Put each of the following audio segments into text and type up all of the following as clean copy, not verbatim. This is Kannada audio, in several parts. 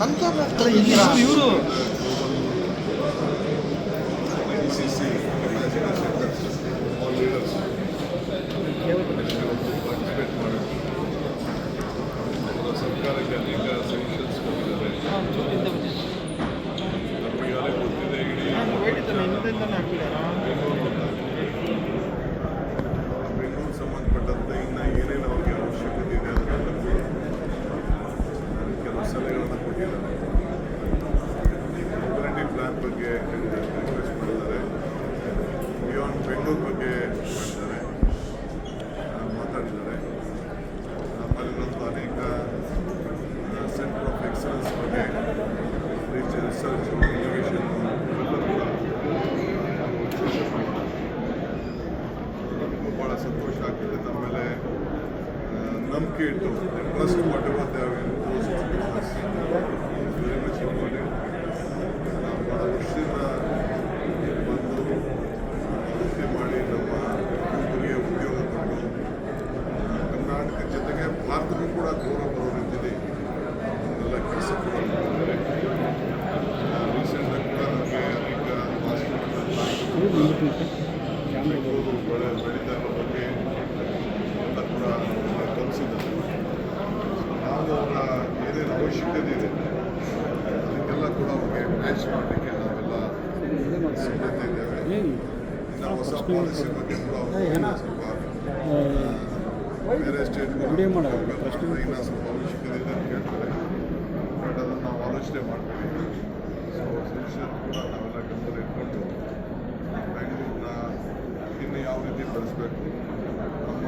ನನ್ನ ಕ್ಯಾಮ್ರಾ ಇವರು ಸರ್ಕಾರಕ್ಕೆ ಅನೇಕ ಸಜೆಷನ್ಸ್ ಕೊಟ್ಟಿದ್ದಾರೆ. ನಮಗಾಗಲೇ ಗೊತ್ತಿದೆ ಇಡೀ ಬೆಂಗಳೂರು ಸಂಬಂಧಪಟ್ಟಂತೆ ಇನ್ನು ಏನೇನು ಅವ್ರಿಗೆ ಅವಶ್ಯಕತೆ ಇದೆ ಅದನ್ನೆಲ್ಲ ಕೆಲವು ಸಲಹೆಗಳನ್ನು ಕೊಟ್ಟಿದ್ದಾರೆ. ಮೊಬಿಲಿಟಿ ಪ್ಲಾನ್ ಬಗ್ಗೆ ರಿಕ್ವೆಸ್ಟ್ ಮಾಡಿದ್ದಾರೆ. ಬಿಯಾಂಡ್ ಬೆಂಗಳೂರು ಬಗ್ಗೆ ಮಾತಾಡಿದ್ದಾರೆ. ಆಮೇಲೆ ಇನ್ನೊಂದು ಅನೇಕ ಸೆಂಟರ್ ಆಫ್ ಎಕ್ಸಲೆನ್ಸ್ ಬಗ್ಗೆ ರಿಸರ್ಚ್ ಇನೋವೇಷನ್ ಇವೆಲ್ಲ ಕೂಡ ನಮಗೂ ಭಾಳ ಸಂತೋಷ ಆಗ್ತದೆ. ನಮ್ಮ ಮೇಲೆ ನಂಬಿಕೆ ಇಟ್ಟು trust what ever they have imposed very much important. ನಾವು ಭಾಳ ವರ್ಷದಿಂದ ಬಂದು ವೃತ್ತಿ ಮಾಡಿ ನಮ್ಮ ಯುವಕರಿಗೆ ಉದ್ಯೋಗ ಕೊಟ್ಟು ಕರ್ನಾಟಕ ಜೊತೆಗೆ ಭಾರತಕ್ಕೂ ಕೂಡ ಗೌರವ ಬರೋ ರೀತಿಯಲ್ಲಿ ಎಲ್ಲ ಕೆಲಸ ಕೂಡ ಮಾಡಿದ್ದಾರೆ. ರೀಸೆಂಟಾಗಿ ಕೂಡ ನಮಗೆ ಅನೇಕ ಬೆಂಗಳೂರು ಬೆಳೀತಾ ಇರೋ ಬಗ್ಗೆ ಎಲ್ಲ ಕೂಡ ಕಲಿಸಿದ್ದಾರೆ. ನಾವು ಅವರ ಏನೇನು ಅವಶ್ಯಕತೆ ಇದೆ ಅದಕ್ಕೆಲ್ಲ ಕೂಡ ಅವ್ರಿಗೆ ಮ್ಯಾಚ್ ಮಾಡಲಿಕ್ಕೆ ನಾವೆಲ್ಲ ಸಿದ್ಧತೆ ಇದ್ದೇವೆ. ಇನ್ನು ಹೊಸ ಪಾಲಿಸಿ ಬಗ್ಗೆ ಕೂಡ ಅವ್ರಿಗೆ ಸ್ವಲ್ಪ ಬೇರೆ ಸ್ಟೇಟ್ಗಳು ಇನ್ನೂ ಸ್ವಲ್ಪ ಅವಶ್ಯಕತೆ ಇದೆ ಅಂತ ಹೇಳ್ತಾರೆ. ಬಟ್ ಅದನ್ನು ನಾವು ಆಲೋಚನೆ ಮಾಡ್ತೀವಿ. ಸೊ ಸಜೆಷನ್ ಕೂಡ ನಾವೆಲ್ಲ ಗಮನ ಇಟ್ಕೊಂಡು ಬೆಂಗಳೂರನ್ನ ಇನ್ನು ಯಾವ ರೀತಿ ಬೆಳೆಸಬೇಕು, ನಮ್ಮ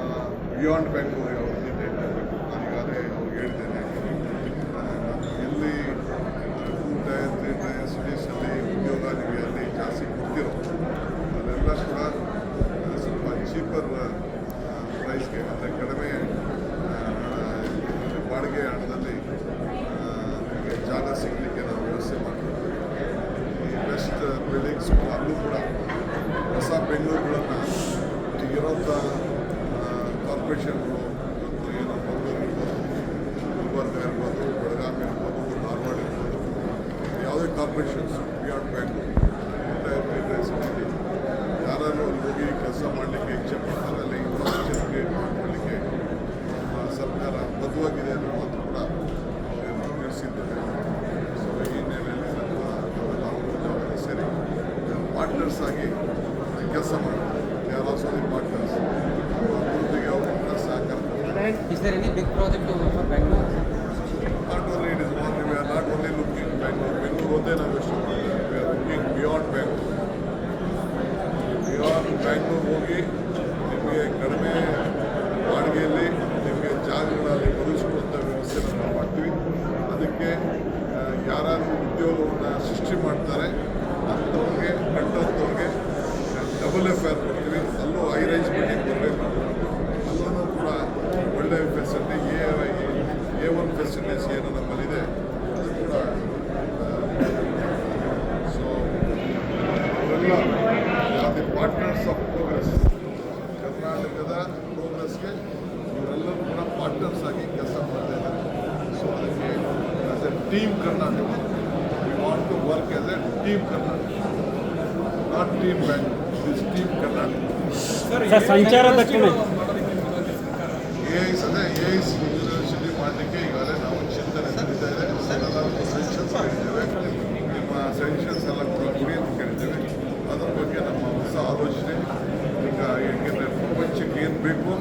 ಬಿಯಾಂಡ್ ಬೆಂಗಳೂರು ಯಾವ ರೀತಿ ಮಾಡಬೇಕು. ನಾನೀಗಾಗಲೇ ಅವ್ರಿಗೆ ಹೇಳಿದ್ದೇನೆ, ಎಲ್ಲಿ 2 ಟೈರ್ 3 ಟೈರ್ ಸಿಟೀಸಲ್ಲಿ ಉದ್ಯೋಗ ನೀವು ಎಲ್ಲಿ ಜಾಸ್ತಿ ಕೊಡ್ತಿರೋ ಅಲ್ಲೆಲ್ಲ ಕೂಡ ಸ್ವಲ್ಪ ಚೀಪರ್ ಪ್ರೈಸ್ಗೆ ಅಂದರೆ ಕಡಿಮೆ ಬಾಡಿಗೆ ಹಣದಲ್ಲಿ ನಿಮಗೆ ಜಾಗ ಸಿಗಲಿಕ್ಕೆ ನಾವು ವ್ಯವಸ್ಥೆ ಮಾಡಬೇಕು. ಈ ಬೆಸ್ಟ್ ಬಿಲ್ಡಿಂಗ್ಸ್ ಅಲ್ಲೂ ಕೂಡ ಹೊಸ ಬೆಂಗಳೂರುಗಳನ್ನು ಈಗಿರೋಂಥ ಕಾರ್ಪೊರೇಷನ್ಗಳು ಮತ್ತು ಏನೋ ಮಂಗಳೂರು ಇರ್ಬೋದು, ಗುಲ್ಬರ್ಗ ಇರ್ಬೋದು, ಬೆಳಗಾವಿ ಇರ್ಬೋದು, ಧಾರವಾಡ ಇರ್ಬೋದು, ಯಾವುದೇ ಕಾರ್ಪೊರೇಷನ್ಸ್ ಬಿಯಾಂಡ್ ಬೆಂಗಳೂರು ಸಿಟಿಲಿ ಯಾರು ಅಲ್ಲಿ ಹೋಗಿ ಕೆಲಸ ಮಾಡಲಿಕ್ಕೆ ಇಚ್ಛೆ ಪಡ್ತಾರೆ ಅಲ್ಲಿ ಇನ್ಫ್ರಾಸ್ಟ್ರಕ್ಚರ್ ಕ್ರಿಯೇಟ್ ಮಾಡಲಿಕ್ಕೆ ಸರ್ಕಾರ ಬದ್ಧವಾಗಿದೆ ಅನ್ನೋ ಮಾತು ಕೂಡ ಅವರನ್ನು ತಿಳಿಸಿದ್ದೇವೆ. ಸೊ ಈ ನೆಲೆಯಲ್ಲಿ ನಾವೆಲ್ಲ ಸೇರಿ ಪಾರ್ಟ್ನರ್ಸ್ ಆಗಿ ಕೆಲಸ ಮಾಡ್ತಾರೆ. ಯಾರು ಆಲ್ಸೋ ಪಾರ್ಟ್ನರ್ಸ್ ಅಭಿವೃದ್ಧಿಗೆ ಅವರು ಸಹಕಾರ. Is there any big project for Bangalore? Not only it is one, we are not only looking Bangalore. Bangalore ಒಂದೇ ನಾವು ಯೋಚನೆ ಮಾಡ್ತೀವಿ. We are looking beyond Bangalore. Beyond Bangalore ಹೋಗಿ ನಿಮಗೆ ಕಡಿಮೆ ಬಾಡಿಗೆಯಲ್ಲಿ ನಿಮಗೆ ಜಾಗಗಳಲ್ಲಿ ಒದಗಿಸ್ಕೊಡುವಂಥ ವ್ಯವಸ್ಥೆ ನಾವು ಮಾಡ್ತೀವಿ. ಅದಕ್ಕೆ ಯಾರು ಉದ್ಯೋಗವನ್ನು ಸೃಷ್ಟಿ ಮಾಡ್ತಾರೆ ಅಂಥವ್ರಿಗೆ ಕಂಡಂಥವ್ರಿಗೆ ಡಬಲ್ FR ಕೊಡ್ತೀವಿ. ಅಲ್ಲೂ ಹೈ ರೈಸ್ ಬಿಲ್ಡಿಂಗ್ ಬರಬೇಕು. ಅಲ್ಲೂ ಕೂಡ ಒಳ್ಳೆಯ ಫೆಸಿಲಿಟಿ A1 ಫೆಸಿಲಿಟೀಸ್ ಏನು ನಮ್ಮಲ್ಲಿದೆ ಅದು ಕೂಡ. ಸೊ ಅವರೆಲ್ಲ ಯಾರು ಪಾರ್ಟ್ನರ್ಸ್ ಆಫ್ ಪ್ರೋಗ್ರೆಸ್, ಕರ್ನಾಟಕದ ಪ್ರೋಗ್ರೆಸ್ಗೆ ಇವರೆಲ್ಲರೂ ಕೂಡ ಪಾರ್ಟ್ನರ್ಸ್ ಆಗಿ ಕೆಲಸ ಮಾಡ್ತಾ ಇದ್ದಾರೆ. ಸೊ ಅದಕ್ಕೆ as a team Karnataka we want to work as a team Karnataka, not team bank, this team Karnataka. ಸಂಚಾರ ದಕ್ಷಿಣ AIS ಯೂನಿವರ್ಸಿಟಿ ಮಾಡಲಿಕ್ಕೆ ಈಗಾಗಲೇ ನಾವು ಚಿಂತನೆ ನಡೀತಾ ಇದೆ. ಸಜೆಷನ್ಸ್ ಕೇಳಿದ್ದೇವೆ. ನಿಮ್ಮ ಸಜೆಷನ್ಸ್ ಎಲ್ಲ ಕೂಡ ಕೊಡಿ ಅಂತ ಕೇಳಿದ್ದೇವೆ. ಅದರ ಬಗ್ಗೆ ನಮ್ಮ ಹೊಸ ಆಲೋಚನೆ. ಈಗ ಏಕೆಂದರೆ ಪ್ರಪಂಚಕ್ಕೆ ಏನು ಬೇಕು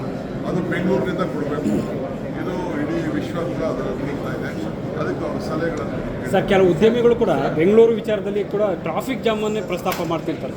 ಅದು ಬೆಂಗಳೂರಿನಿಂದ ಕೊಡಬೇಕು. ಇದು ಇಡೀ ವಿಶ್ವಕ್ಕೆ ಅದರ ಹುಡುಕ್ತಾ ಇದೆ. ಅದಕ್ಕೆ ಅವ್ರ ಸಲಹೆಗಳನ್ನು ಸರ್, ಕೆಲವು ಉದ್ಯಮಿಗಳು ಕೂಡ ಬೆಂಗಳೂರು ವಿಚಾರದಲ್ಲಿ ಕೂಡ ಟ್ರಾಫಿಕ್ ಜಾಮನ್ನೇ ಪ್ರಸ್ತಾಪ ಮಾಡ್ತಿರ್ತಾರೆ.